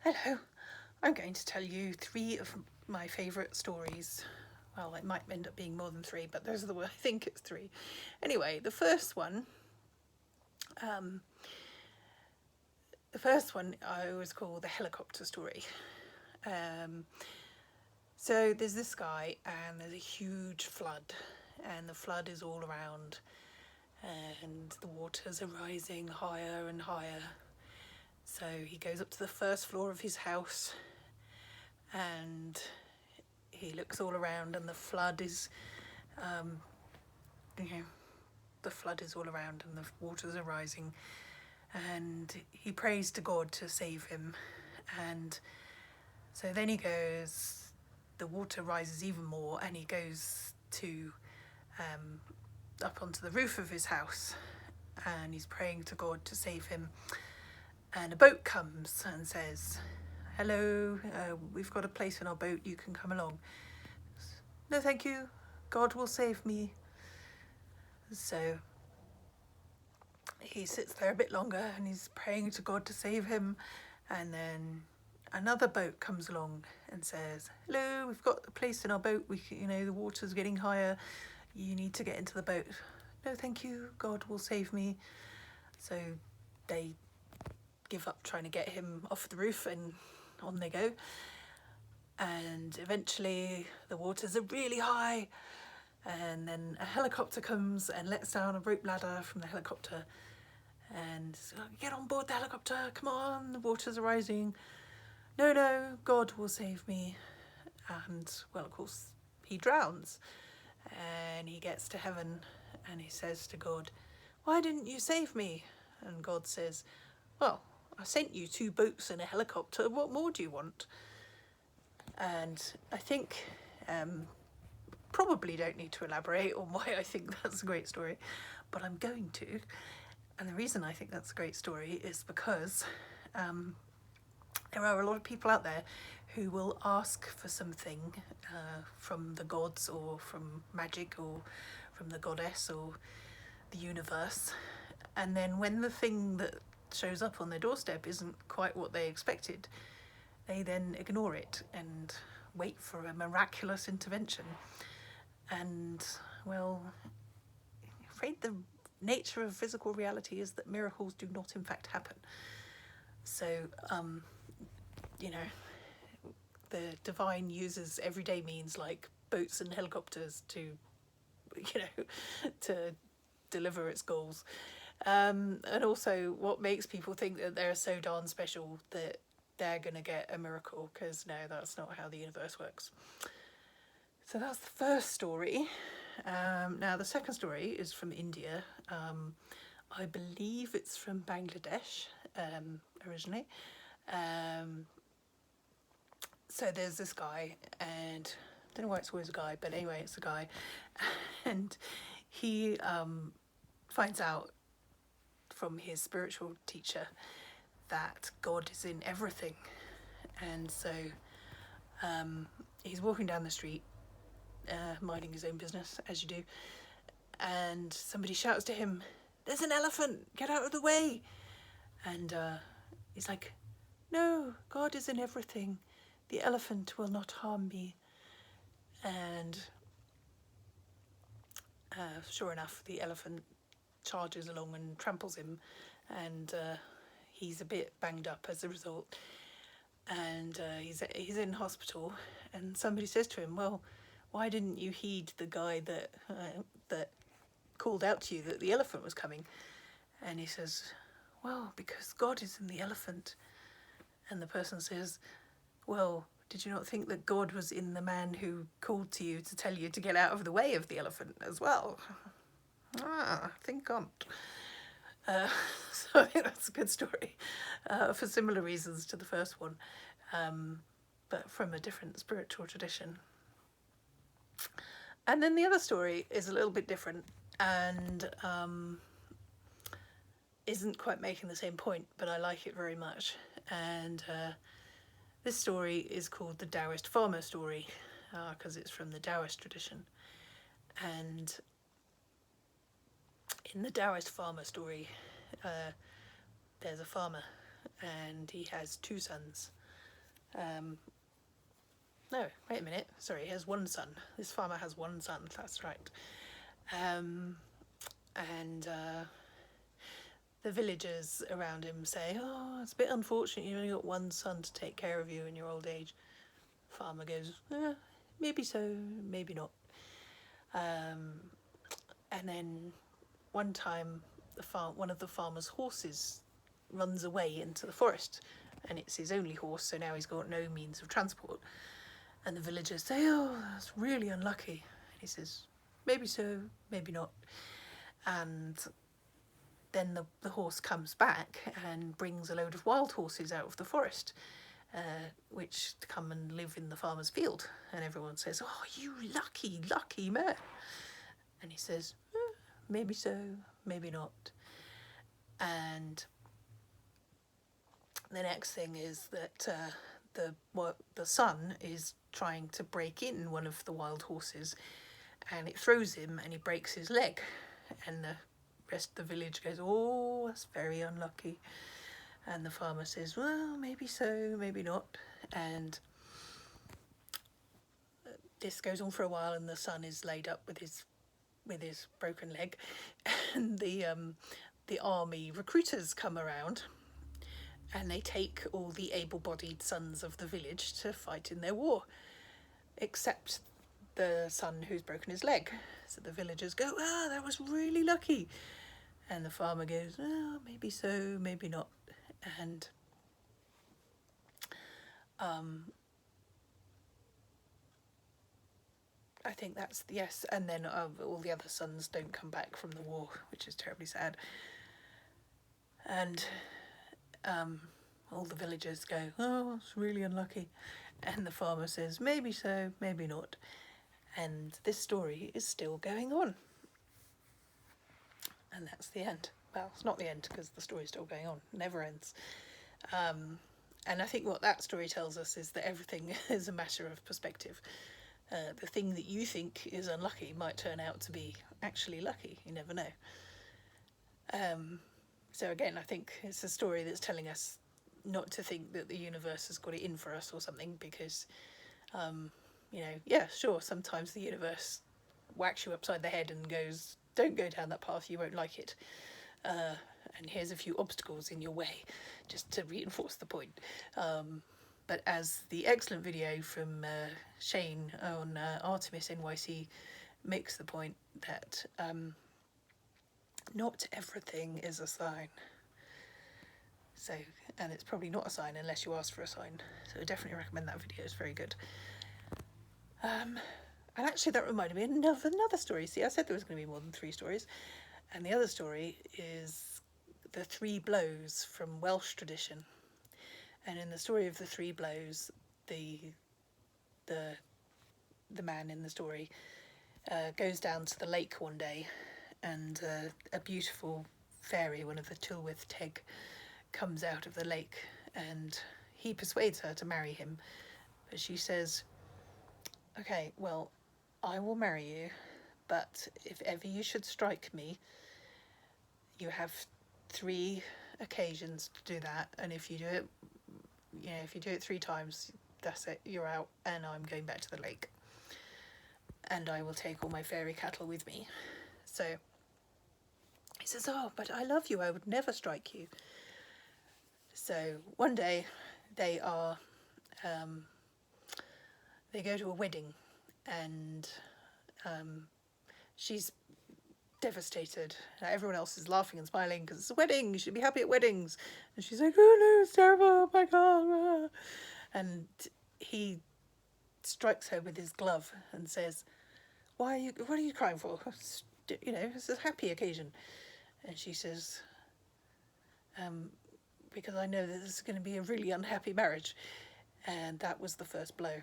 Hello, I'm going to tell you 3 of my favourite stories. Well, it might end up being more than 3, but those are the I think it's 3. Anyway, the first one I always call the helicopter story. So there's this guy and there's a huge flood, and the flood is all around, and the waters are rising higher and higher. So he goes up to the first floor of his house and he looks all around, and the flood is the flood is all around and the waters are rising, and he prays to God to save him. And so then he goes, the water rises even more, and he goes to up onto the roof of his house, and he's praying to God to save him. And a boat comes and says, hello, we've got a place in our boat, you can come along. No, thank you, God will save me. So he sits there a bit longer and he's praying to God to save him, and then another boat comes along and says, hello, we've got a place in our boat, the water's getting higher, you need to get into the boat. No, thank you, God will save me. So they give up trying to get him off the roof, and on they go. And eventually the waters are really high, and then a helicopter comes and lets down a rope ladder from the helicopter, and get on board the helicopter, come on, the waters are rising. No, God will save me. And well, of course, he drowns, and he gets to heaven and he says to God, why didn't you save me? And God says, well, I sent you 2 boats and a helicopter, what more do you want? And I think probably don't need to elaborate on why I think that's a great story, but I'm going to. And the reason I think that's a great story is because there are a lot of people out there who will ask for something from the gods, or from magic, or from the goddess, or the universe, and then when the thing that shows up on their doorstep isn't quite what they expected, they then ignore it and wait for a miraculous intervention. And well, I'm afraid the nature of physical reality is that miracles do not in fact happen. So the divine uses everyday means like boats and helicopters to to deliver its goals. And also, what makes people think that they're so darn special that they're going to get a miracle, because no, that's not how the universe works. So that's the first story. Now the second story is from India. I believe it's from Bangladesh originally. So there's this guy, and I don't know why it's always a guy, but anyway, it's a guy, and he finds out from his spiritual teacher that God is in everything. And so he's walking down the street, minding his own business, as you do, and somebody shouts to him, there's an elephant, get out of the way. And he's like, no, God is in everything, the elephant will not harm me. And sure enough, the elephant charges along and tramples him, and he's a bit banged up as a result, and he's in hospital. And somebody says to him, well, why didn't you heed the guy that called out to you that the elephant was coming? And he says, well, because God is in the elephant. And the person says, well, did you not think that God was in the man who called to you to tell you to get out of the way of the elephant as well? Think on. So I think that's a good story, for similar reasons to the first one, but from a different spiritual tradition. And then the other story is a little bit different, and isn't quite making the same point, but I like it very much. And this story is called the Taoist Farmer story, because it's from the Taoist tradition. And in the Taoist Farmer story, there's a farmer, and he has 2 sons. No, wait a minute. Sorry, he has one son. This farmer has one son. That's right. And the villagers around him say, "Oh, it's a bit unfortunate you only got one son to take care of you in your old age." Farmer goes, "Maybe so, maybe not." And then one time, one of the farmer's horses runs away into the forest, and it's his only horse, so now he's got no means of transport. And the villagers say, "Oh, that's really unlucky." And he says, "Maybe so, maybe not." And then the horse comes back and brings a load of wild horses out of the forest, which come and live in the farmer's field. And everyone says, "Oh, you lucky, lucky man." And he says, "Maybe so, maybe not." And the next thing is that the son is trying to break in one of the wild horses, and it throws him and he breaks his leg. And the rest of the village goes, "Oh, that's very unlucky." And the farmer says, "Well, maybe so, maybe not." And this goes on for a while, and the son is laid up with his broken leg, and the army recruiters come around, and they take all the able-bodied sons of the village to fight in their war, except the son who's broken his leg. So the villagers go, "That was really lucky." And the farmer goes, "Oh, maybe so, maybe not." And I think that's yes. And then all the other sons don't come back from the war, which is terribly sad. And all the villagers go, "Oh, it's really unlucky." And the farmer says, "Maybe so, maybe not." And this story is still going on. And that's the end. Well, it's not the end because the story's still going on. It never ends. And I think what that story tells us is that everything is a matter of perspective. The thing that you think is unlucky might turn out to be actually lucky. You never know. So again, I think it's a story that's telling us not to think that the universe has got it in for us or something, because, yeah, sure, sometimes the universe whacks you upside the head and goes, "Don't go down that path, you won't like it. And here's a few obstacles in your way," just to reinforce the point. But as the excellent video from Shane on Artemis NYC makes the point, that not everything is a sign. So, and it's probably not a sign unless you ask for a sign. So I definitely recommend that video, it's very good. And actually that reminded me of another story. See, I said there was going to be more than 3 stories. And the other story is the 3 blows from Welsh tradition. And in the story of the 3 blows, the man in the story goes down to the lake one day, and a beautiful fairy, one of the Tylwyth Teg, comes out of the lake, and he persuades her to marry him. But she says, "Okay, well, I will marry you, but if ever you should strike me, you have 3 occasions to do that, and if you do it 3 times, that's it, you're out, and I'm going back to the lake. And I will take all my fairy cattle with me." So he says, "Oh, but I love you, I would never strike you." So one day they go to a wedding, and she's devastated. Everyone else is laughing and smiling because it's a wedding, you should be happy at weddings. And she's like, "Oh no, it's terrible, oh my god." And he strikes her with his glove and says, what are you crying for? It's a happy occasion." And she says, "Because I know that this is going to be a really unhappy marriage." And that was the first blow.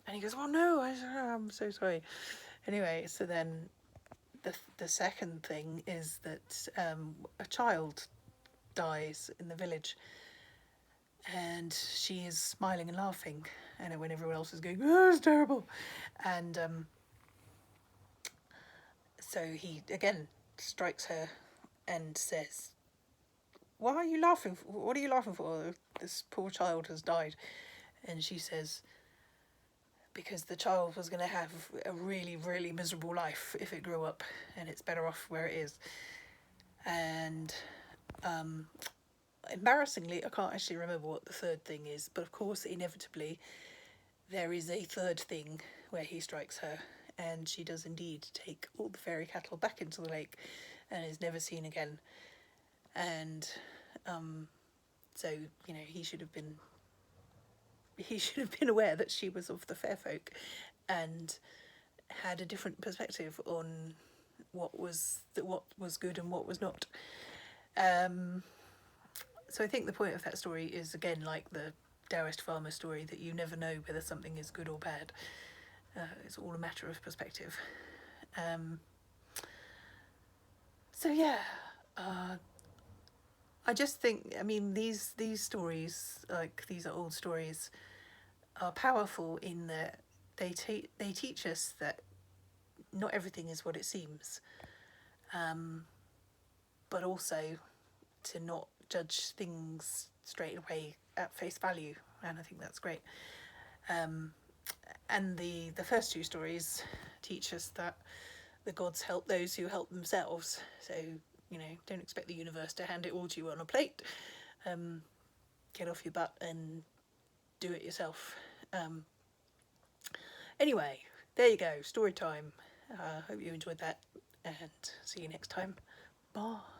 And he goes, "Oh no, I'm so sorry." Anyway, so then the second thing is that a child dies in the village, and she is smiling and laughing, and when everyone else is going, "Oh, it's terrible." And so he again strikes her and says, "Why are you laughing? What are you laughing for? This poor child has died." And she says, because the child was going to have a really, really miserable life if it grew up, and it's better off where it is. And embarrassingly, I can't actually remember what the third thing is, but of course, inevitably, there is a third thing where he strikes her, and she does indeed take all the fairy cattle back into the lake and is never seen again. And so, you know, he should have been aware that she was of the fair folk and had a different perspective on what was good and what was not. So I think the point of that story is, again, like the Taoist Farmer story, that you never know whether something is good or bad. It's all a matter of perspective. So yeah, I just think, I mean, these stories, like, these are old stories, are powerful in that they teach us that not everything is what it seems, but also to not judge things straight away at face value, and I think that's great. And the first two stories teach us that the gods help those who help themselves. So, you know, don't expect the universe to hand it all to you on a plate. Get off your butt and do it yourself. Anyway, there you go, story time. Hope you enjoyed that, and see you next time. Bye.